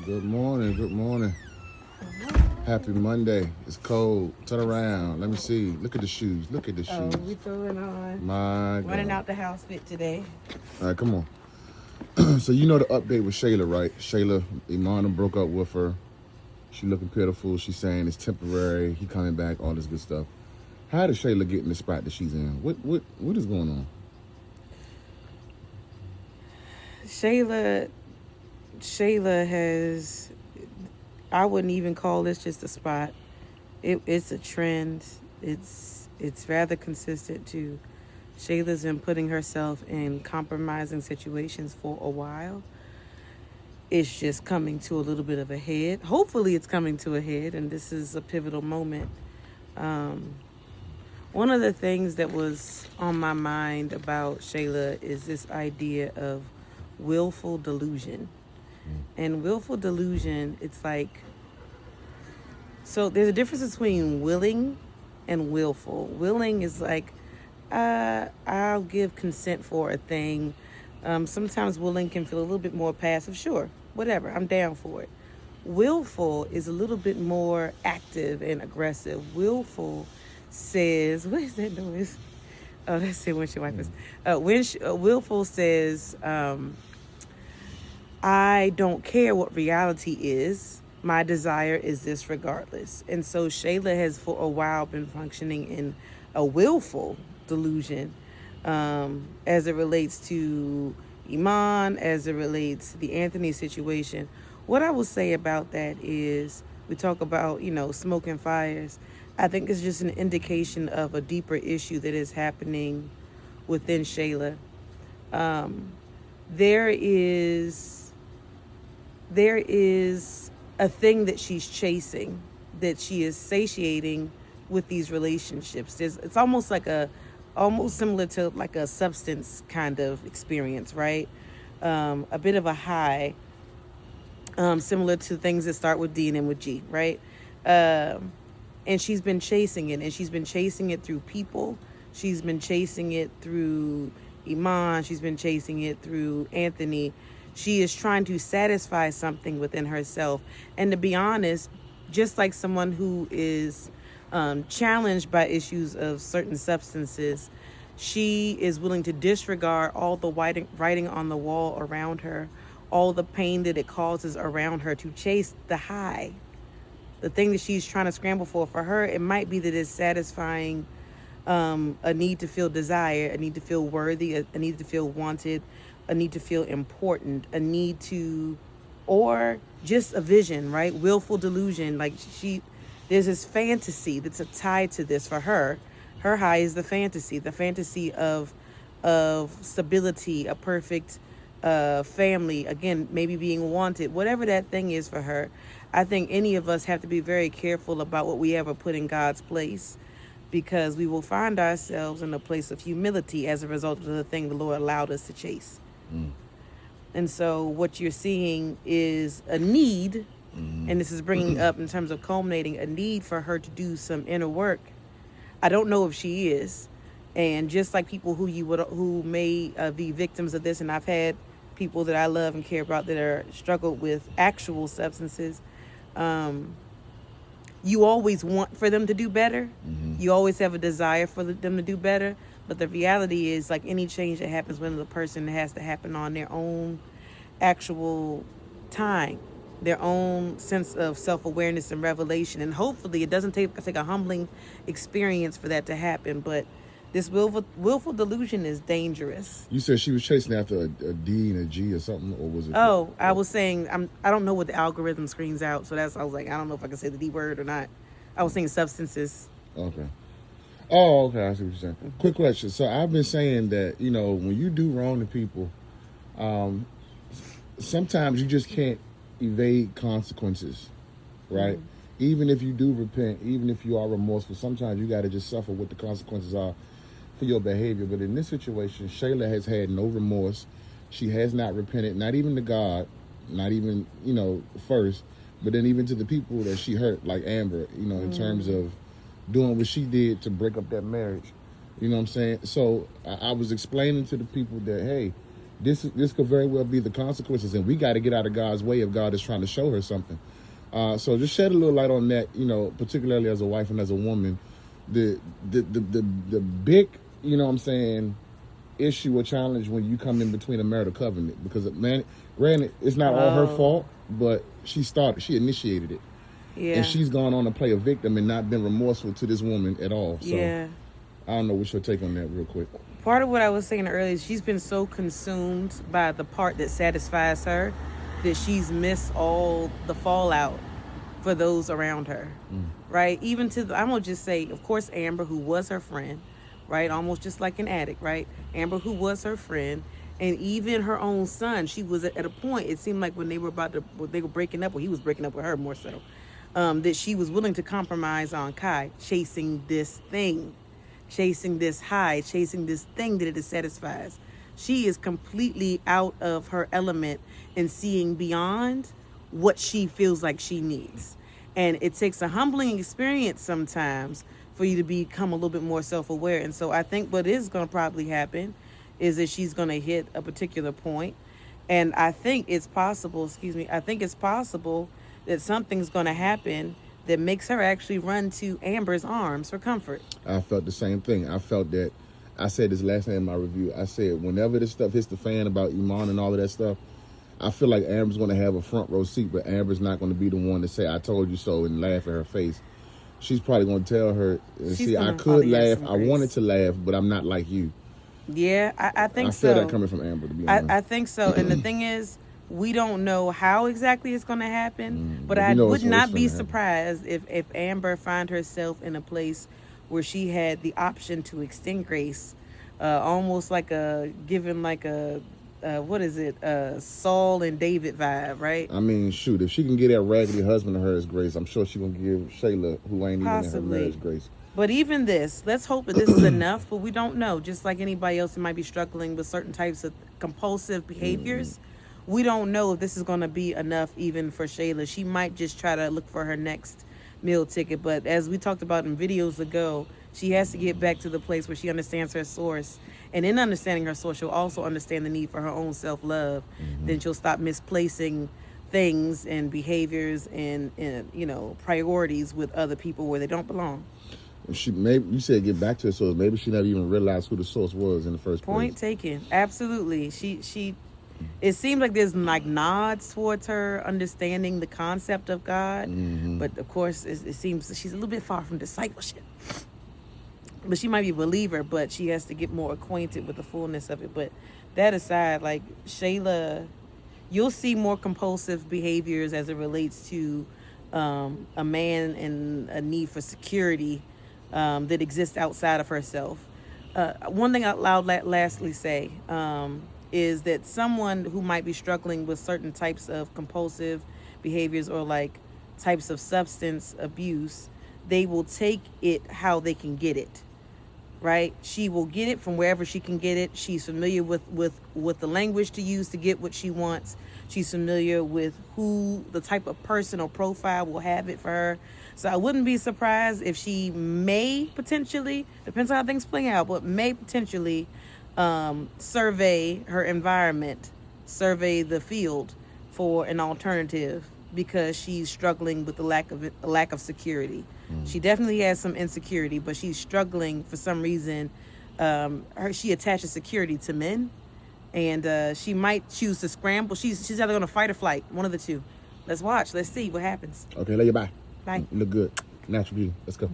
Good morning. Good morning. Happy Monday. It's cold. Turn around. Let me see. Look at the shoes. Look at the shoes. We throwing on. My Running God. out the house fit today. All right, come on. So you know the update with Shayla, right? Shayla, Imana broke up with her. She looking pitiful. She's saying it's temporary. He coming back. All this good stuff. How did Shayla get in the spot that she's in? What is going on? Shayla has. I wouldn't even call this just a spot. It's a trend. It's rather consistent too. Shayla's been putting herself in compromising situations for a while. It's just coming to a little bit of a head. Hopefully it's coming to a head, and this is a pivotal moment. One of the things that was on my mind about Shayla is this idea of willful delusion. And willful delusion, it's like, so there's a difference between willing and willful. Willing is like, I'll give consent for a thing. Sometimes willing can feel a little bit more passive. Sure, whatever, I'm down for it. Willful is a little bit more active and aggressive. Willful says, what is that noise? Oh, that's it, windshield wipers. Willful says, I don't care what reality is. My desire is this regardless. And so Shayla has for a while been functioning in a willful delusion as it relates to Iman, as it relates to the Anthony situation. What I will say about that is we talk about, smoke and fires. I think it's just an indication of a deeper issue that is happening within Shayla. There is a thing that she's chasing, that she is satiating with these relationships. It's almost similar to like a substance kind of experience, right? A bit of a high, similar to things that start with D and end with G, right? And she's been chasing it, and she's been chasing it through people. She's been chasing it through Iman. She's been chasing it through Anthony. She is trying to satisfy something within herself. And to be honest, just like someone who is challenged by issues of certain substances, she is willing to disregard all the writing on the wall around her, all the pain that it causes around her, to chase the high. The thing that she's trying to scramble for her, it might be that it's satisfying a need to feel desire, a need to feel worthy, a need to feel wanted, a need to feel important, a need to, or just a vision, right? Willful delusion. Like there's this fantasy that's tied to this for her. Her high is the fantasy of stability, a perfect family, again, maybe being wanted, whatever that thing is for her. I think any of us have to be very careful about what we ever put in God's place, because we will find ourselves in a place of humility as a result of the thing the Lord allowed us to chase. And so what you're seeing is a need, and this is bringing up in terms of culminating a need for her to do some inner work. I don't know if she is, and just like people who may be victims of this, and I've had people that I love and care about that are struggled with actual substances. You always want for them to do better. You always have a desire for them to do better. But the reality is, like any change that happens within the person, it has to happen on their own actual time, their own sense of self-awareness and revelation. And hopefully it doesn't take a humbling experience for that to happen. But this willful delusion is dangerous. You said she was chasing after a D and a G or something, or was it? Oh, I was saying, I don't know what the algorithm screens out. So I was like, I don't know if I can say the D word or not. I was saying substances. Okay. Oh, okay. I see what you're saying. Quick question. So I've been saying that, when you do wrong to people, sometimes you just can't evade consequences, right? Even if you do repent, even if you are remorseful, sometimes you got to just suffer what the consequences are for your behavior. But in this situation, Shayla has had no remorse. She has not repented, not even to God, not even, first, but then even to the people that she hurt, like Amber, in terms of doing what she did to break up that marriage. You know what I'm saying? So I was explaining to the people that, hey, this could very well be the consequences, and we got to get out of God's way if God is trying to show her something. So just shed a little light on that, particularly as a wife and as a woman, the big, what I'm saying, issue or challenge when you come in between a marital covenant, because man, granted, it's not all her fault, but she initiated it. Yeah. And she's gone on to play a victim and not been remorseful to this woman at all. So yeah. I don't know what's your take on that real quick. Part of what I was saying earlier is she's been so consumed by the part that satisfies her that she's missed all the fallout for those around her, right? Even I'm going to just say, of course, Amber, who was her friend, right? Almost just like an addict, right? Amber, who was her friend, and even her own son. She was at a point, it seemed like when they were breaking up, he was breaking up with her more so, that she was willing to compromise on Kai, chasing this thing, chasing this high, chasing this thing that it satisfies. She is completely out of her element and seeing beyond what she feels like she needs. And it takes a humbling experience sometimes for you to become a little bit more self-aware. And so I think what is going to probably happen is that she's going to hit a particular point. And I think it's possible, that something's going to happen that makes her actually run to Amber's arms for comfort. I felt the same thing. I felt that, I said this last night in my review, I said whenever this stuff hits the fan about Iman and all of that stuff, I feel like Amber's going to have a front row seat, but Amber's not going to be the one to say, I told you so, and laugh in her face. She's probably going to tell her, see, I could laugh, I wanted to laugh, but I'm not like you. Yeah, I think so. I feel that coming from Amber, to be honest. I think so. And the thing is, we don't know how exactly it's going to happen, but I would not be surprised if Amber find herself in a place where she had the option to extend grace, almost like Saul and David vibe, right? I mean, shoot, if she can get that raggedy husband of hers grace, I'm sure she's going to give Shayla, who ain't even in her marriage, grace. But even this, let's hope that this is enough, but we don't know. Just like anybody else who might be struggling with certain types of compulsive behaviors, we don't know if this is going to be enough even for Shayla. She might just try to look for her next meal ticket. But as we talked about in videos ago, she has to get back to the place where she understands her source. And in understanding her source, she'll also understand the need for her own self-love. Then she'll stop misplacing things and behaviors and priorities with other people where they don't belong. You said get back to her source. Maybe she never even realized who the source was in the first place. Point taken. Absolutely. She it seems like there's like nods towards her understanding the concept of God, but of course it seems she's a little bit far from discipleship. But she might be a believer, but she has to get more acquainted with the fullness of it. But that aside, like Shayla, you'll see more compulsive behaviors as it relates to a man and a need for security that exists outside of herself. One thing I'll lastly say is that someone who might be struggling with certain types of compulsive behaviors or like types of substance abuse, they will take it how they can get it, right? She will get it from wherever she can get it. She's familiar with the language to use to get what she wants. She's familiar with who the type of person or profile will have it for her. So I wouldn't be surprised if she may potentially, depends on how things play out, but may potentially survey her environment, survey the field for an alternative because she's struggling with the lack of security. She definitely has some insecurity, but she's struggling for some reason. She attaches security to men, and she might choose to scramble. She's either going to fight or flight, one of the two. Let's watch. Let's see what happens. Okay, lay your bye. Bye. Look good. Natural beauty. Let's go.